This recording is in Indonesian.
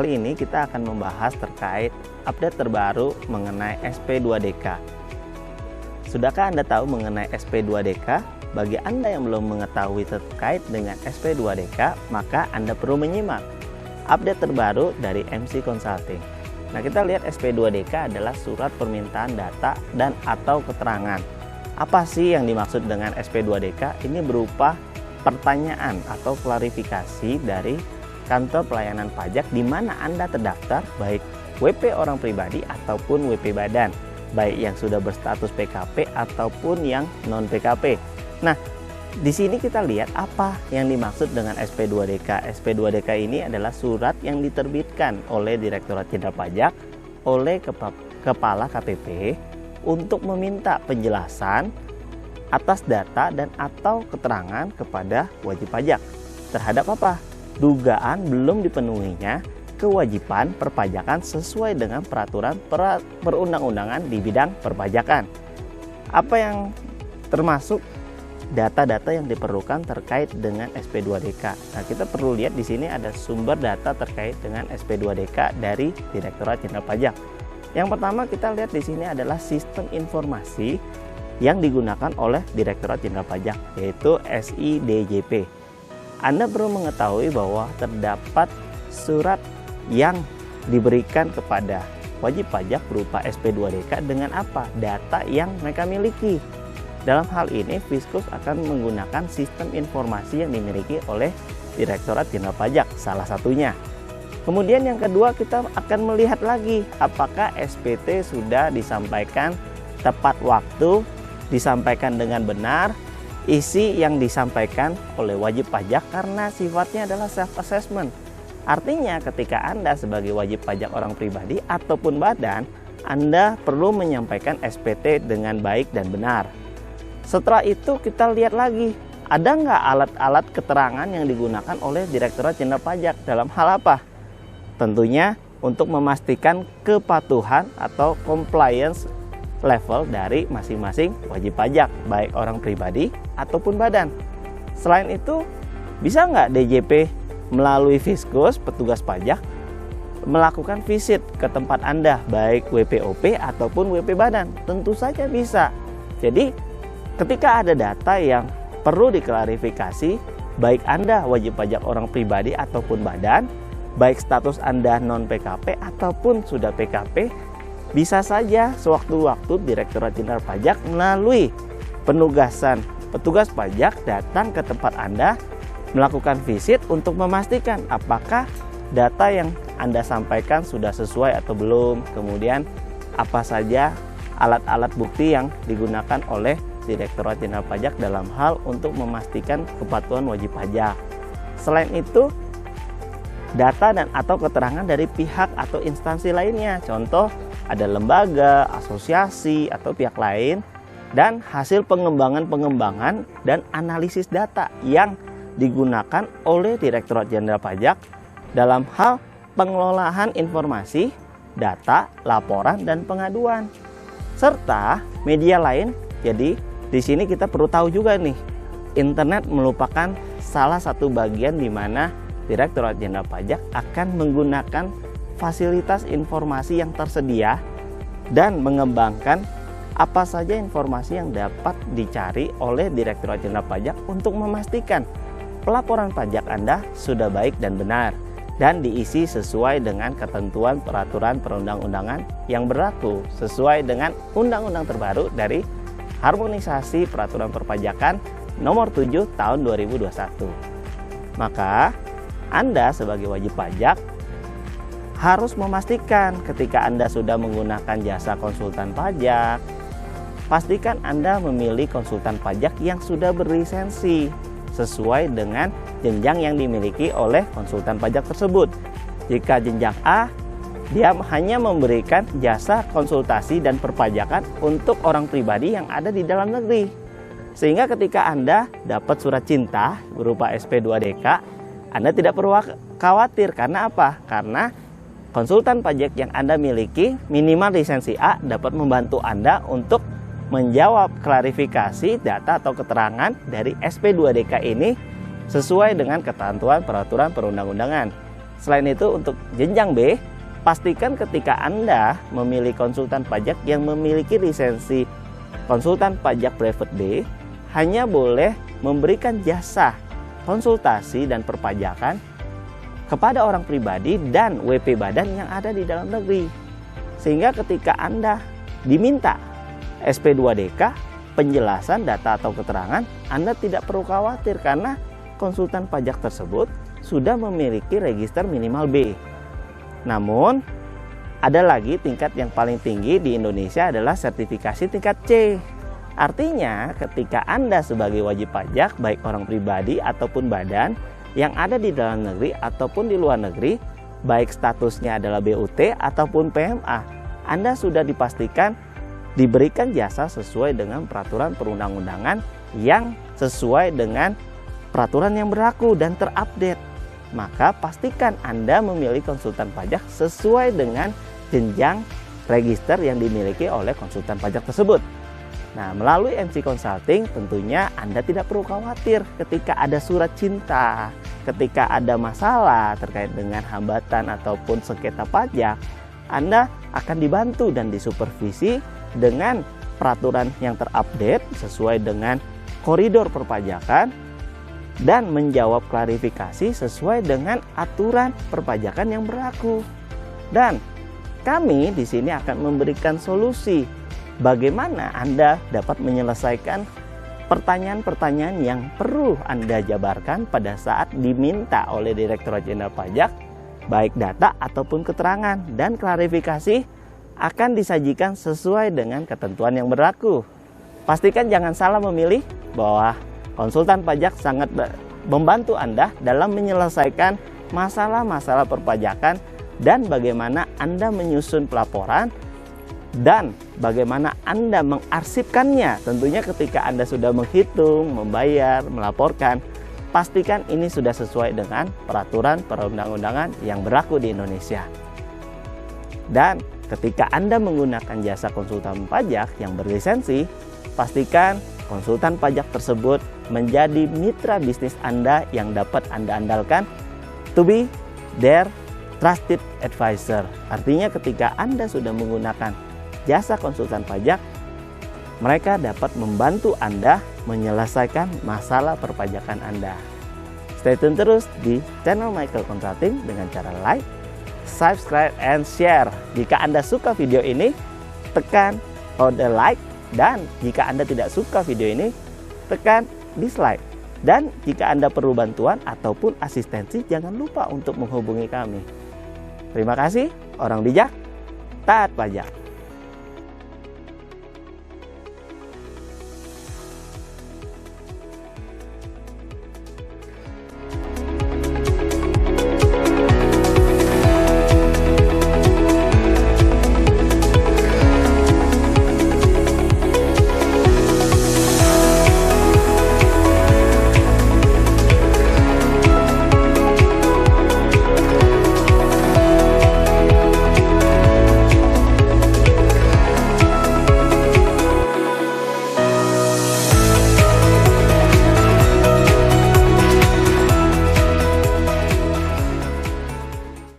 Kali ini kita akan membahas terkait update terbaru mengenai SP2DK. Sudahkah Anda tahu mengenai SP2DK? Bagi Anda yang belum mengetahui terkait dengan SP2DK, maka Anda perlu menyimak update terbaru dari MC Consulting. Nah, kita lihat SP2DK adalah surat permintaan data dan atau keterangan. Apa sih yang dimaksud dengan SP2DK? Ini berupa pertanyaan atau klarifikasi dari kantor pelayanan pajak di mana Anda terdaftar, baik WP orang pribadi ataupun WP badan, baik yang sudah berstatus PKP ataupun yang non PKP. Nah, di sini kita lihat apa yang dimaksud dengan SP2DK. SP2DK ini adalah surat yang diterbitkan oleh Direktorat Jenderal Pajak oleh Kepala KPP untuk meminta penjelasan atas data dan atau keterangan kepada wajib pajak terhadap apa? Dugaan belum dipenuhinya kewajiban perpajakan sesuai dengan peraturan perundang-undangan di bidang perpajakan. Apa yang termasuk data-data yang diperlukan terkait dengan SP2DK? Nah, kita perlu lihat di sini ada sumber data terkait dengan SP2DK dari Direktorat Jenderal Pajak. Yang pertama kita lihat di sini adalah sistem informasi yang digunakan oleh Direktorat Jenderal Pajak, yaitu SIDJP. Anda perlu mengetahui bahwa terdapat surat yang diberikan kepada wajib pajak berupa SP2DK dengan apa? Data yang mereka miliki. Dalam hal ini, Fiskus akan menggunakan sistem informasi yang dimiliki oleh Direktorat Jenderal Pajak, salah satunya. Kemudian yang kedua, kita akan melihat lagi apakah SPT sudah disampaikan tepat waktu, disampaikan dengan benar, isi yang disampaikan oleh wajib pajak karena sifatnya adalah self-assessment. Artinya ketika Anda sebagai wajib pajak orang pribadi ataupun badan, Anda perlu menyampaikan SPT dengan baik dan benar. Setelah itu kita lihat lagi, ada nggak alat-alat keterangan yang digunakan oleh Direktorat Jenderal Pajak dalam hal apa? Tentunya untuk memastikan kepatuhan atau compliance level dari masing-masing wajib pajak, baik orang pribadi ataupun badan. Selain itu, bisa nggak DJP melalui Fiskus, petugas pajak, melakukan visit ke tempat Anda, baik WPOP ataupun WP badan? Tentu saja bisa. Jadi, ketika ada data yang perlu diklarifikasi, baik Anda wajib pajak orang pribadi ataupun badan, baik status Anda non PKP ataupun sudah PKP, bisa saja sewaktu-waktu Direktorat Jenderal Pajak melalui penugasan petugas pajak datang ke tempat Anda, melakukan visit untuk memastikan apakah data yang Anda sampaikan sudah sesuai atau belum, kemudian apa saja alat-alat bukti yang digunakan oleh Direktorat Jenderal Pajak dalam hal untuk memastikan kepatuhan wajib pajak. Selain itu, data dan atau keterangan dari pihak atau instansi lainnya, contoh ada lembaga, asosiasi, atau pihak lain, dan hasil pengembangan dan analisis data yang digunakan oleh Direktorat Jenderal Pajak dalam hal pengelolaan informasi, data, laporan, dan pengaduan, serta media lain. Jadi di sini kita perlu tahu juga nih, internet merupakan salah satu bagian di mana Direktorat Jenderal Pajak akan menggunakan fasilitas informasi yang tersedia dan mengembangkan apa saja informasi yang dapat dicari oleh Direktorat Jenderal Pajak untuk memastikan pelaporan pajak Anda sudah baik dan benar dan diisi sesuai dengan ketentuan peraturan perundang-undangan yang berlaku sesuai dengan undang-undang terbaru dari Harmonisasi Peraturan Perpajakan Nomor 7 Tahun 2021. Maka Anda sebagai wajib pajak harus memastikan ketika Anda sudah menggunakan jasa konsultan pajak, pastikan Anda memilih konsultan pajak yang sudah berlisensi sesuai dengan jenjang yang dimiliki oleh konsultan pajak tersebut. Jika jenjang A, dia hanya memberikan jasa konsultasi dan perpajakan untuk orang pribadi yang ada di dalam negeri. Sehingga ketika Anda dapat surat cinta berupa SP2DK, Anda tidak perlu khawatir. Karena apa? Karena konsultan pajak yang Anda miliki minimal lisensi A dapat membantu Anda untuk menjawab klarifikasi data atau keterangan dari SP2DK ini sesuai dengan ketentuan peraturan perundang-undangan. Selain itu, untuk jenjang B, pastikan ketika Anda memilih konsultan pajak yang memiliki lisensi konsultan pajak private B, hanya boleh memberikan jasa konsultasi dan perpajakan kepada orang pribadi dan WP badan yang ada di dalam negeri. Sehingga ketika Anda diminta SP2DK, penjelasan data atau keterangan, Anda tidak perlu khawatir karena konsultan pajak tersebut sudah memiliki register minimal B. Namun, ada lagi tingkat yang paling tinggi di Indonesia adalah sertifikasi tingkat C. Artinya, ketika Anda sebagai wajib pajak, baik orang pribadi ataupun badan yang ada di dalam negeri ataupun di luar negeri, baik statusnya adalah BUT ataupun PMA, Anda sudah dipastikan diberikan jasa sesuai dengan peraturan perundang-undangan yang sesuai dengan peraturan yang berlaku dan terupdate. Maka pastikan Anda memilih konsultan pajak sesuai dengan jenjang register yang dimiliki oleh konsultan pajak tersebut. Nah, melalui MC Consulting tentunya Anda tidak perlu khawatir ketika ada surat cinta, ketika ada masalah terkait dengan hambatan ataupun sengketa pajak, Anda akan dibantu dan disupervisi dengan peraturan yang terupdate sesuai dengan koridor perpajakan dan menjawab klarifikasi sesuai dengan aturan perpajakan yang berlaku. Dan kami di sini akan memberikan solusi bagaimana Anda dapat menyelesaikan pertanyaan-pertanyaan yang perlu Anda jabarkan pada saat diminta oleh Direktorat Jenderal Pajak, baik data ataupun keterangan, dan klarifikasi akan disajikan sesuai dengan ketentuan yang berlaku. Pastikan jangan salah memilih, bahwa konsultan pajak sangat membantu Anda dalam menyelesaikan masalah-masalah perpajakan dan bagaimana Anda menyusun pelaporan dan bagaimana Anda mengarsipkannya. Tentunya ketika Anda sudah menghitung, membayar, melaporkan, pastikan ini sudah sesuai dengan peraturan perundang-undangan yang berlaku di Indonesia. Dan ketika Anda menggunakan jasa konsultan pajak yang berlisensi, pastikan konsultan pajak tersebut menjadi mitra bisnis Anda yang dapat Anda andalkan to be their trusted advisor. Artinya ketika Anda sudah menggunakan jasa konsultan pajak, mereka dapat membantu Anda menyelesaikan masalah perpajakan Anda. Stay tune terus di channel Michael Consulting dengan cara like, subscribe, and share. Jika Anda suka video ini, tekan kode like. Dan jika Anda tidak suka video ini, tekan dislike. Dan jika Anda perlu bantuan ataupun asistensi, jangan lupa untuk menghubungi kami. Terima kasih, orang bijak, taat pajak.